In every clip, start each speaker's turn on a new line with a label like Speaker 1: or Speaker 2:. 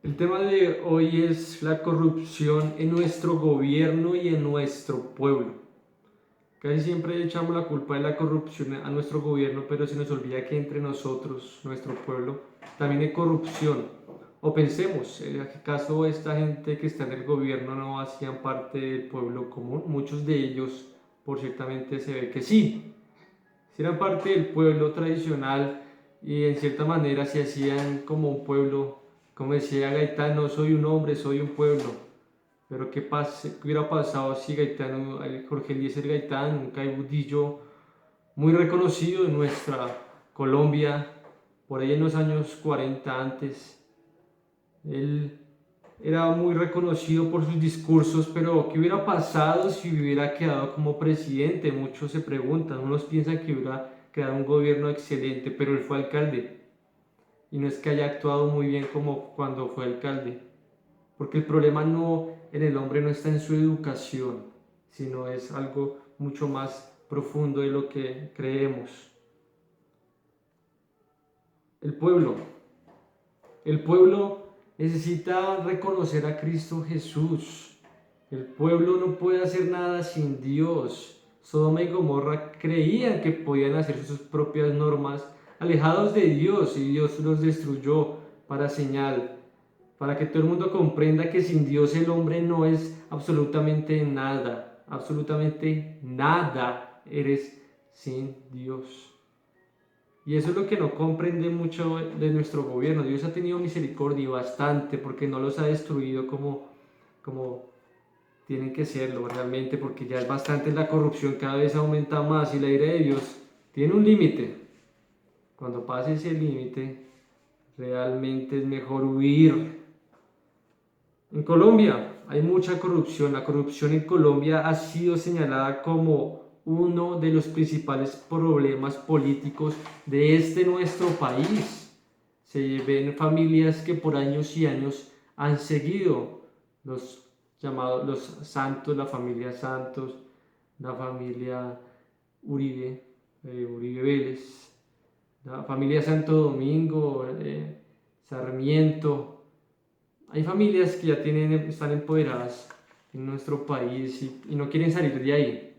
Speaker 1: El tema de hoy es la corrupción en nuestro gobierno y en nuestro pueblo. Casi siempre echamos la culpa de la corrupción a nuestro gobierno, pero se nos olvida que entre nosotros, nuestro pueblo, también hay corrupción. O pensemos, ¿acaso esta gente que está en el gobierno no hacían parte del pueblo común? Muchos de ellos, por ciertamente, se ve que sí. Si eran parte del pueblo tradicional y en cierta manera se hacían como un pueblo, como decía Gaitán, no soy un hombre, soy un pueblo. Pero ¿qué hubiera pasado si Gaitán, Jorge Eliezer Gaitán, un caudillo muy reconocido en nuestra Colombia, por ahí en los años 40 antes, él era muy reconocido por sus discursos, pero ¿qué hubiera pasado si hubiera quedado como presidente? Muchos se preguntan, unos piensan que hubiera quedado un gobierno excelente, pero él fue alcalde. Y no es que haya actuado muy bien como cuando fue alcalde, porque el problema no en el hombre no está en su educación, sino es algo mucho más profundo de lo que creemos. El pueblo. El pueblo necesita reconocer a Cristo Jesús. El pueblo no puede hacer nada sin Dios. Sodoma y Gomorra creían que podían hacer sus propias normas alejados de Dios y Dios los destruyó para señal, para que todo el mundo comprenda que sin Dios el hombre no es absolutamente nada eres sin Dios. Y eso es lo que no comprende mucho de nuestro gobierno. Dios ha tenido misericordia bastante porque no los ha destruido como tienen que serlo realmente, porque ya es bastante la corrupción, cada vez aumenta más y la ira de Dios tiene un límite. Cuando pase ese límite, realmente es mejor huir. En Colombia hay mucha corrupción. La corrupción en Colombia ha sido señalada como uno de los principales problemas políticos de este nuestro país. Se ven familias que por años y años han seguido los llamados los Santos, la familia Santos, la familia Uribe, Uribe Vélez, la familia Santo Domingo, Sarmiento. Hay familias que ya están empoderadas en nuestro país y no quieren salir de ahí.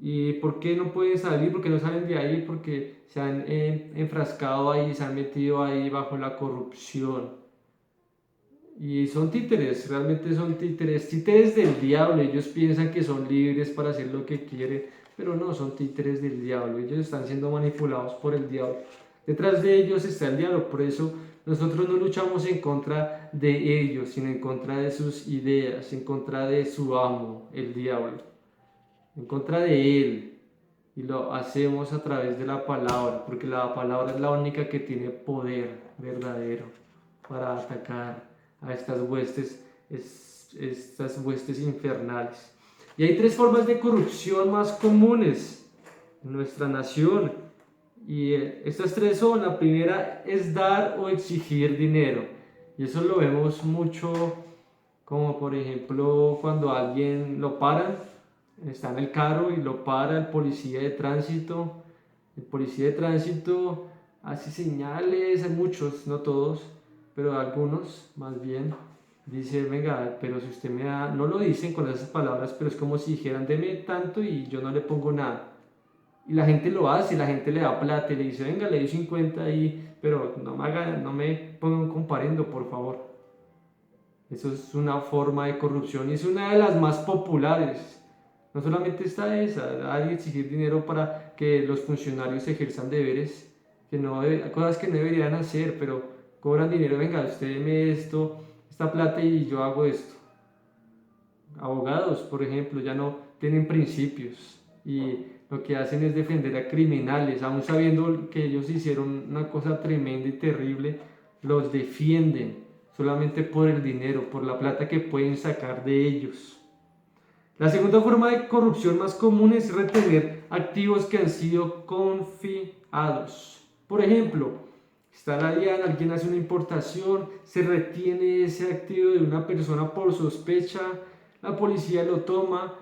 Speaker 1: ¿Y por qué no pueden salir? ¿Por qué no salen de ahí? Porque se han enfrascado ahí, se han metido ahí bajo la corrupción. Y son títeres, realmente son títeres, títeres del diablo. Ellos piensan que son libres para hacer lo que quieren, pero no, son títeres del diablo. Ellos están siendo manipulados por el diablo. Detrás de ellos está el diablo, por eso nosotros no luchamos en contra de ellos, sino en contra de sus ideas, en contra de su amo, el diablo, en contra de él. Y lo hacemos a través de la palabra, porque la palabra es la única que tiene poder verdadero para atacar a estas huestes infernales. Y hay tres formas de corrupción más comunes en nuestra nación. Y estas tres son, la primera es dar o exigir dinero. Y eso lo vemos mucho, como por ejemplo cuando alguien lo paran, está en el carro y lo para el policía de tránsito. El policía de tránsito hace señales, hay muchos, no todos, pero algunos más bien. Dice, venga, pero si usted me da, no lo dicen con esas palabras, pero es como si dijeran, deme tanto y yo no le pongo nada. Y la gente lo hace, la gente le da plata y le dice, venga, le doy 50 ahí, pero no me pongan comparendo, por favor. Eso es una forma de corrupción y es una de las más populares. No solamente está esa, dar y exigir dinero para que los funcionarios ejerzan deberes, cosas que no deberían hacer, pero cobran dinero, venga, usted deme esto, esta plata y yo hago esto. Abogados, por ejemplo, ya no tienen principios y lo que hacen es defender a criminales, aún sabiendo que ellos hicieron una cosa tremenda y terrible, los defienden solamente por el dinero, por la plata que pueden sacar de ellos. La segunda forma de corrupción más común es retener activos que han sido confiados. Por ejemplo, está la DIAN, alguien hace una importación, se retiene ese activo de una persona por sospecha, la policía lo toma,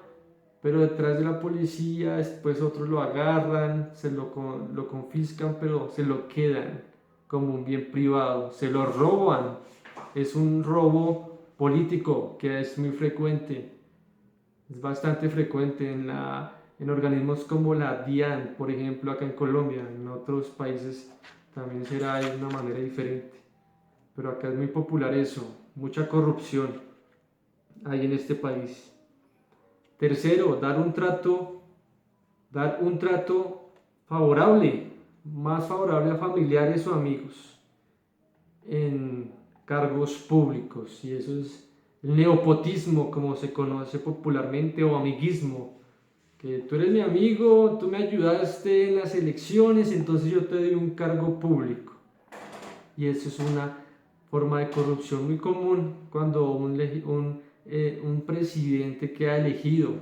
Speaker 1: pero detrás de la policía después otros lo agarran, lo confiscan, pero se lo quedan como un bien privado, se lo roban. es un robo político que es muy frecuente, es bastante frecuente en organismos como la DIAN, por ejemplo, acá en Colombia. En otros países también será de una manera diferente, pero acá es muy popular eso, mucha corrupción hay en este país. Tercero, dar un trato favorable, más favorable a familiares o amigos en cargos públicos, y eso es el nepotismo, como se conoce popularmente, o amiguismo, que tú eres mi amigo, tú me ayudaste en las elecciones, entonces yo te doy un cargo público. Y eso es una forma de corrupción muy común cuando un presidente queda elegido,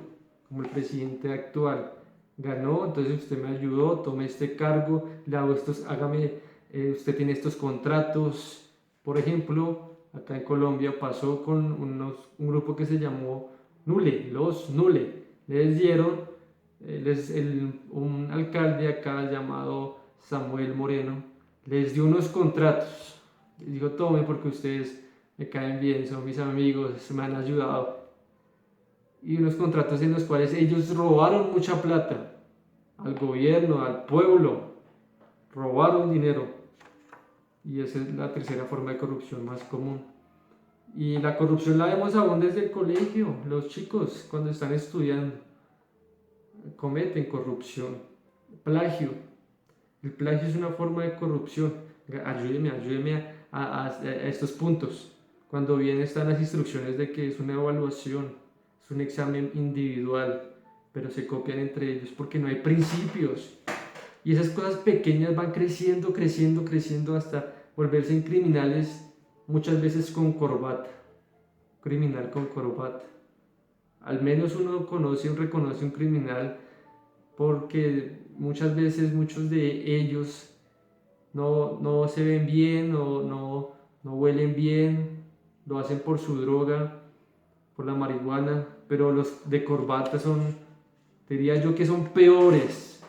Speaker 1: como el presidente actual. Ganó, entonces usted me ayudó, tomé este cargo, le hago estos, hágame, usted tiene estos contratos. Por ejemplo, acá en Colombia pasó con un grupo que se llamó Nule, los Nule. Les dieron, un alcalde acá llamado Samuel Moreno, les dio unos contratos. Les dijo, tome porque ustedes me caen bien, son mis amigos, me han ayudado. Y unos contratos en los cuales ellos robaron mucha plata al gobierno, al pueblo, robaron dinero. Y esa es la tercera forma de corrupción más común. Y la corrupción la vemos aún desde el colegio. Los chicos cuando están estudiando cometen corrupción. Plagio. El plagio es una forma de corrupción. Ayúdeme a estos puntos. Cuando bien están las instrucciones de que es una evaluación, es un examen individual, pero se copian entre ellos porque no hay principios. Y esas cosas pequeñas van creciendo, creciendo, creciendo hasta volverse en criminales, muchas veces con corbata. Criminal con corbata. Al menos uno reconoce un criminal porque muchas veces muchos de ellos no se ven bien, no huelen bien, lo hacen por su droga, por la marihuana, pero los de corbata diría yo que son peores,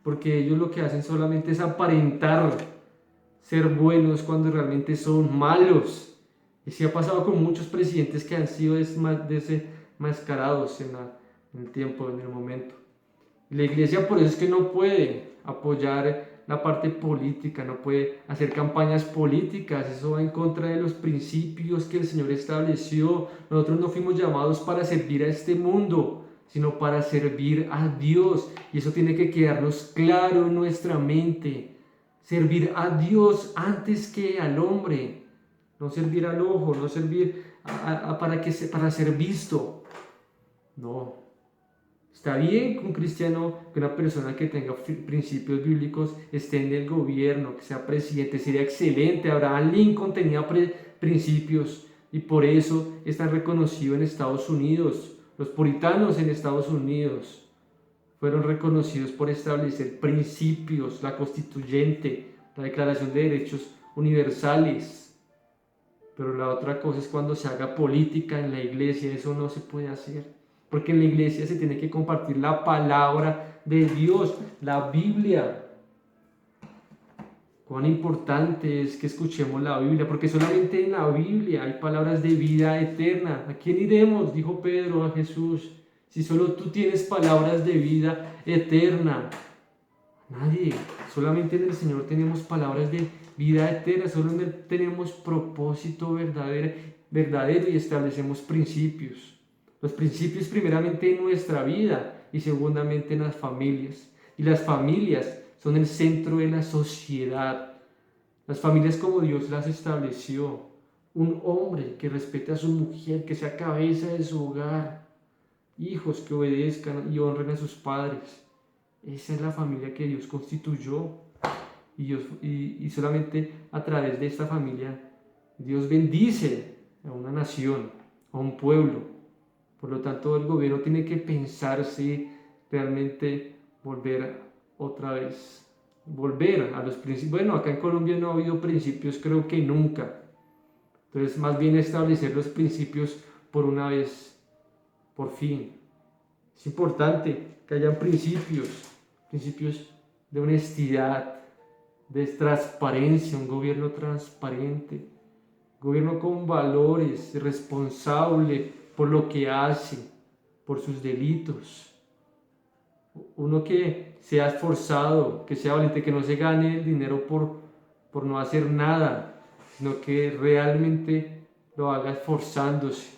Speaker 1: porque ellos lo que hacen solamente es aparentar ser buenos cuando realmente son malos. Y sí ha pasado con muchos presidentes que han sido desenmascarados en el tiempo, en el momento. La iglesia por eso es que no puede apoyar la parte política, no puede hacer campañas políticas, eso va en contra de los principios que el Señor estableció. Nosotros no fuimos llamados para servir a este mundo, sino para servir a Dios, y eso tiene que quedarnos claro en nuestra mente. Servir a Dios antes que al hombre, no servir al ojo, no servir para ser visto. No. Está bien que un cristiano, que una persona que tenga principios bíblicos esté en el gobierno, que sea presidente, sería excelente. Abraham Lincoln tenía principios y por eso está reconocido en Estados Unidos. Los puritanos en Estados Unidos fueron reconocidos por establecer principios, la constituyente, la Declaración de Derechos Universales. Pero la otra cosa es cuando se haga política en la iglesia, eso no se puede hacer. Porque en la iglesia se tiene que compartir la palabra de Dios, la Biblia. Cuán importante es que escuchemos la Biblia, porque solamente en la Biblia hay palabras de vida eterna. ¿A quién iremos? Dijo Pedro a Jesús. Si solo tú tienes palabras de vida eterna. Nadie. Solamente en el Señor tenemos palabras de vida eterna. Solo en Él tenemos propósito verdadero y establecemos principios. Los principios primeramente en nuestra vida y segundamente en las familias. Y las familias son el centro de la sociedad. Las familias como Dios las estableció. Un hombre que respete a su mujer, que sea cabeza de su hogar. Hijos que obedezcan y honren a sus padres. Esa es la familia que Dios constituyó. Y solamente a través de esta familia Dios bendice a una nación, a un pueblo. Por lo tanto, el gobierno tiene que pensar si realmente volver a los principios. Bueno, acá en Colombia no ha habido principios, creo que nunca. Entonces, más bien establecer los principios por una vez, por fin. Es importante que haya principios de honestidad, de transparencia, un gobierno transparente, gobierno con valores, responsable por lo que hace, por sus delitos. Uno que sea esforzado, que sea valiente, que no se gane el dinero por no hacer nada, sino que realmente lo haga esforzándose.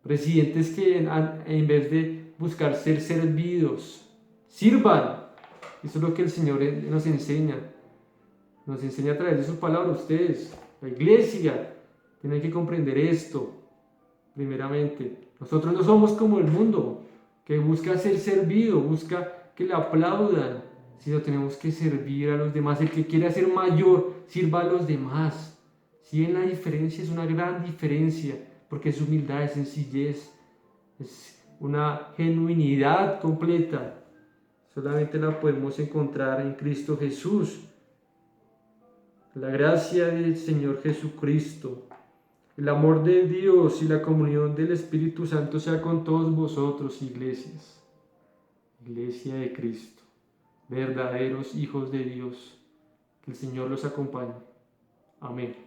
Speaker 1: Presidentes que en vez de buscar ser servidos, sirvan. Eso es lo que el Señor nos enseña. Nos enseña a través de su palabra. Ustedes, la iglesia, tienen que comprender esto. Primeramente, nosotros no somos como el mundo, que busca ser servido, busca que le aplaudan, sino tenemos que servir a los demás. El que quiera ser mayor, sirva a los demás. Si ven la diferencia, es una gran diferencia, porque es humildad, es sencillez, es una genuinidad completa. Solamente la podemos encontrar en Cristo Jesús. La gracia del Señor Jesucristo, el amor de Dios y la comunión del Espíritu Santo sea con todos vosotros, iglesias. Iglesia de Cristo, verdaderos hijos de Dios. Que el Señor los acompañe. Amén.